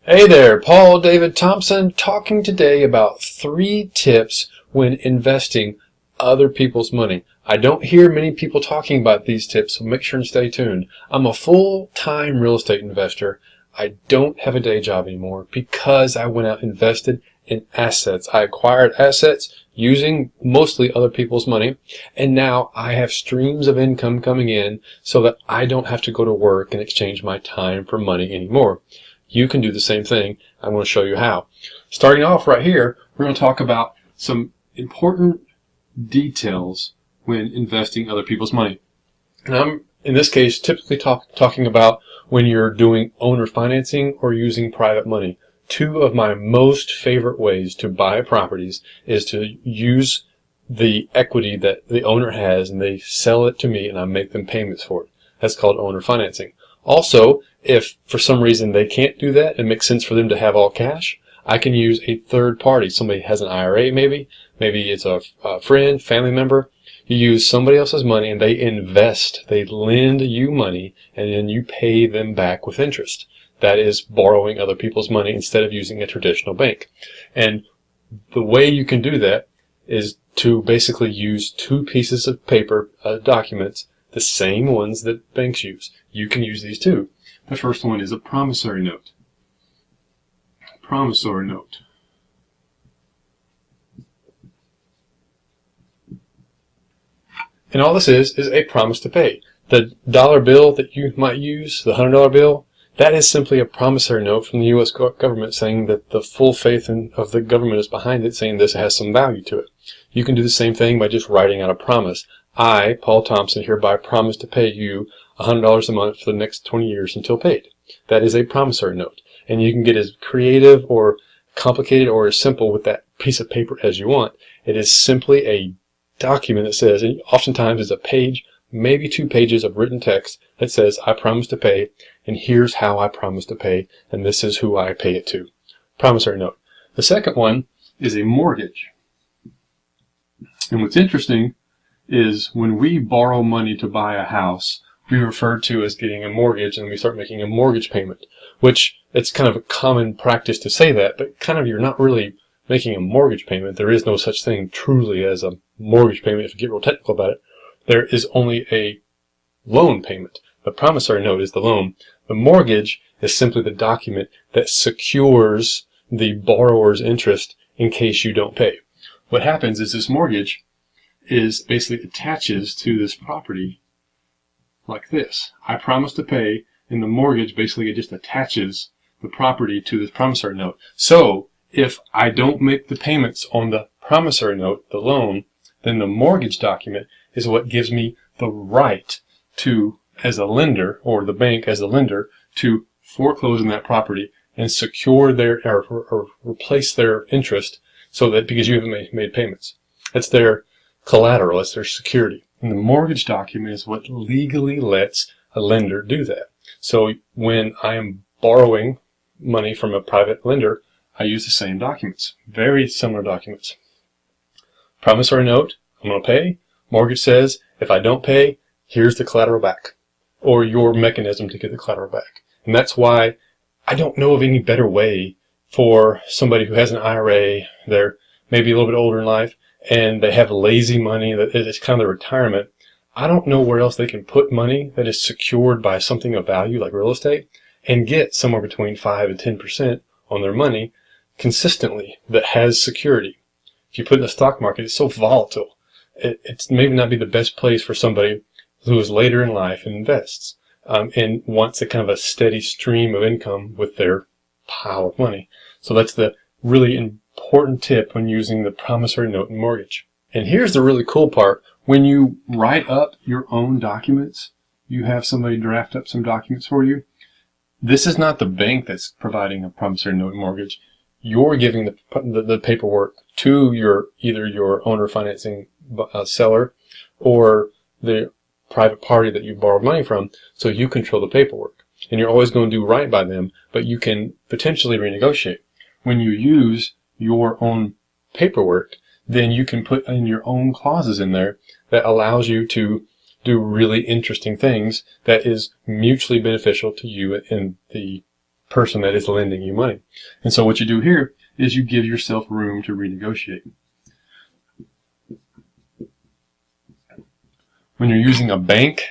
Hey there, Paul David Thompson talking today about 3 tips when investing other people's money. I don't hear many people talking about these tips, so make sure and stay tuned. I'm a full-time real estate investor. I don't have a day job anymore because I went out and invested in assets. I acquired assets using mostly other people's money, and now I have streams of income coming in so that I don't have to go to work and exchange my time for money anymore. You can do the same thing. I'm going to show you how. Starting off right here, we're going to talk about some important details when investing other people's money. And I'm, in this case, typically talking about when you're doing owner financing or using private money. 2 of my most favorite ways to buy properties is to use the equity that the owner has and they sell it to me and I make them payments for it. That's called owner financing. Also, if for some reason they can't do that, it makes sense for them to have all cash, I can use a third party. Somebody has an IRA maybe it's a friend, family member. You use somebody else's money and they invest, they lend you money and then you pay them back with interest. That is borrowing other people's money instead of using a traditional bank. And the way you can do that is to basically use 2 pieces of paper, documents, the same ones that banks use. You can use these too. The first one is a promissory note. Promissory note. And all this is a promise to pay. The dollar bill that you might use, the $100 bill, that is simply a promissory note from the U.S. government saying that the full faith of the government is behind it, saying this has some value to it. You can do the same thing by just writing out a promise. I, Paul Thompson, hereby promise to pay you $100 a month for the next 20 years until paid. That is a promissory note. And you can get as creative or complicated or as simple with that piece of paper as you want. It is simply a document that says, and oftentimes it's a page, maybe 2 pages of written text that says, I promise to pay, and here's how I promise to pay, and this is who I pay it to. Promissory note. The second one is a mortgage. And what's interesting is when we borrow money to buy a house, we refer to as getting a mortgage, and we start making a mortgage payment, which it's kind of a common practice to say that, but kind of you're not really making a mortgage payment. There is no such thing truly as a mortgage payment. If you get real technical about it, there is only a loan payment. The promissory note is the loan. The mortgage is simply the document that secures the borrower's interest in case you don't pay. What happens is this mortgage is basically attaches to this property like this. I promise to pay, and the mortgage basically just attaches the property to this promissory note. So if I don't make the payments on the promissory note, the loan, then the mortgage document is what gives me the right to, as a lender, or the bank as a lender, to foreclose on that property and secure their, or replace their interest so that, because you haven't made payments. That's their collateral, that's their security. And the mortgage document is what legally lets a lender do that. So when I am borrowing money from a private lender, I use the same documents, very similar documents. Promissory note, I'm going to pay. Mortgage says, if I don't pay, here's the collateral back, or your mechanism to get the collateral back. And that's why I don't know of any better way for somebody who has an IRA, they're maybe a little bit older in life, and they have lazy money, that it's kind of their retirement. I don't know where else they can put money that is secured by something of value like real estate and get somewhere between 5 and 10% on their money consistently that has security. If you put it in the stock market, it's so volatile. It's maybe not be the best place for somebody who is later in life and invests and wants a kind of a steady stream of income with their pile of money. So that's the really important tip when using the promissory note and mortgage. And here's the really cool part. When you write up your own documents, you have somebody draft up some documents for you. This is not the bank that's providing a promissory note and mortgage. You're giving the paperwork to either your owner financing seller or the private party that you borrowed money from, so you control the paperwork. And you're always going to do right by them, but you can potentially renegotiate. When you use your own paperwork, then you can put in your own clauses in there that allows you to do really interesting things that is mutually beneficial to you and the person that is lending you money. And so what you do here is you give yourself room to renegotiate. When you're using a bank,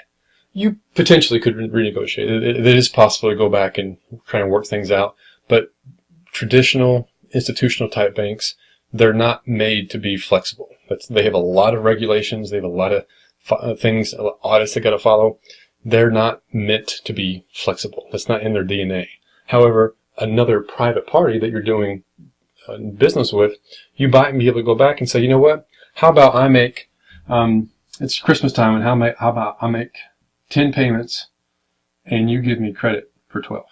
you potentially could renegotiate. It is possible to go back and try and work things out, but traditional institutional type banks, they're not made to be flexible. They have a lot of regulations. They have a lot of things, audits they got to follow. They're not meant to be flexible. That's not in their DNA. However, another private party that you're doing business with, you might be able to go back and say, you know what? How about I make it's Christmas time, and how about I make 10 payments and you give me credit for 12.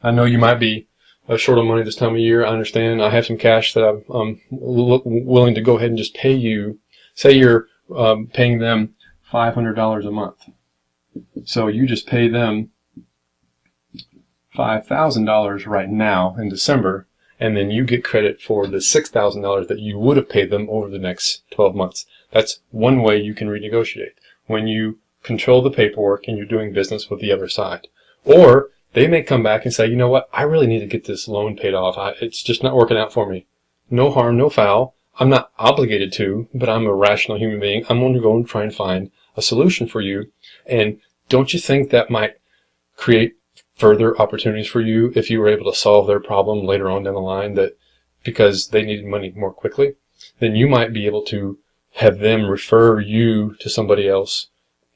I know you might be short on money this time of year. I understand. I have some cash that I'm willing to go ahead and just pay you. Say you're paying them $500 a month. So you just pay them $5,000 right now in December, and then you get credit for the $6,000 that you would have paid them over the next 12 months. That's one way you can renegotiate, when you control the paperwork and you're doing business with the other side. Or they may come back and say, you know what, I really need to get this loan paid off. It's just not working out for me. No harm, no foul. I'm not obligated to, but I'm a rational human being. I'm going to go and try and find a solution for you. And don't you think that might create further opportunities for you if you were able to solve their problem later on down the line, that because they needed money more quickly, then you might be able to have them refer you to somebody else,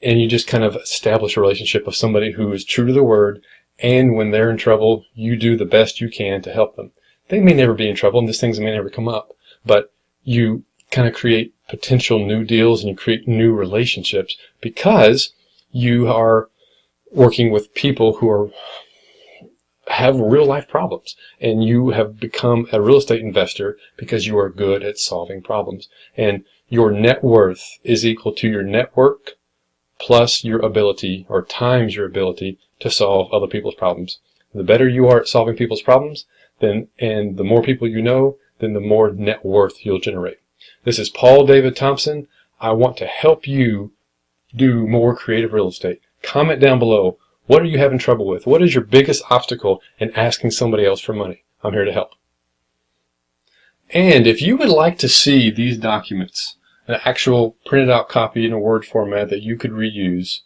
and you just kind of establish a relationship of somebody who is true to their word, and when they're in trouble, you do the best you can to help them. They may never be in trouble, and these things may never come up, but you kind of create potential new deals and you create new relationships because you are working with people who have real life problems, and you have become a real estate investor because you are good at solving problems. And your net worth is equal to your network plus your ability, or times your ability, to solve other people's problems. The better you are at solving people's problems, and the more people you know, then the more net worth you'll generate. This is Paul David Thompson. I want to help you do more creative real estate. Comment down below. What are you having trouble with? What is your biggest obstacle in asking somebody else for money? I'm here to help. And if you would like to see these documents, an actual printed out copy in a Word format that you could reuse,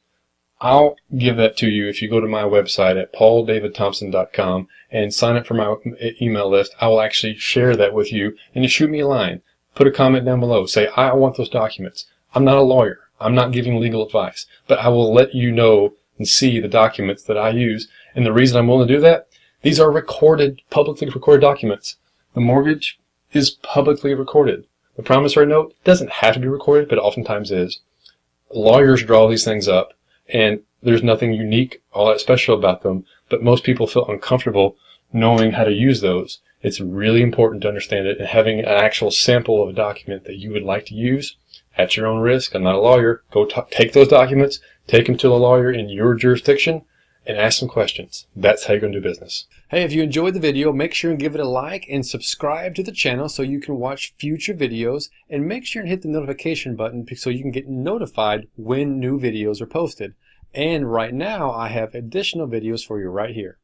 I'll give that to you if you go to my website at pauldavidthompson.com and sign up for my email list. I will actually share that with you, and you shoot me a line. Put a comment down below. Say, I want those documents. I'm not a lawyer. I'm not giving legal advice, but I will let you know and see the documents that I use. And the reason I'm willing to do that, these are recorded, publicly recorded documents. The mortgage is publicly recorded. The promissory note doesn't have to be recorded, but oftentimes is. Lawyers draw these things up, and there's nothing unique, all that special about them, but most people feel uncomfortable knowing how to use those. It's really important to understand it, and having an actual sample of a document that you would like to use at your own risk. I'm not a lawyer. Go take those documents, take them to a lawyer in your jurisdiction, and ask some questions. That's how you're going to do business. Hey, if you enjoyed the video, make sure and give it a like and subscribe to the channel so you can watch future videos, and make sure and hit the notification button so you can get notified when new videos are posted. And right now, I have additional videos for you right here.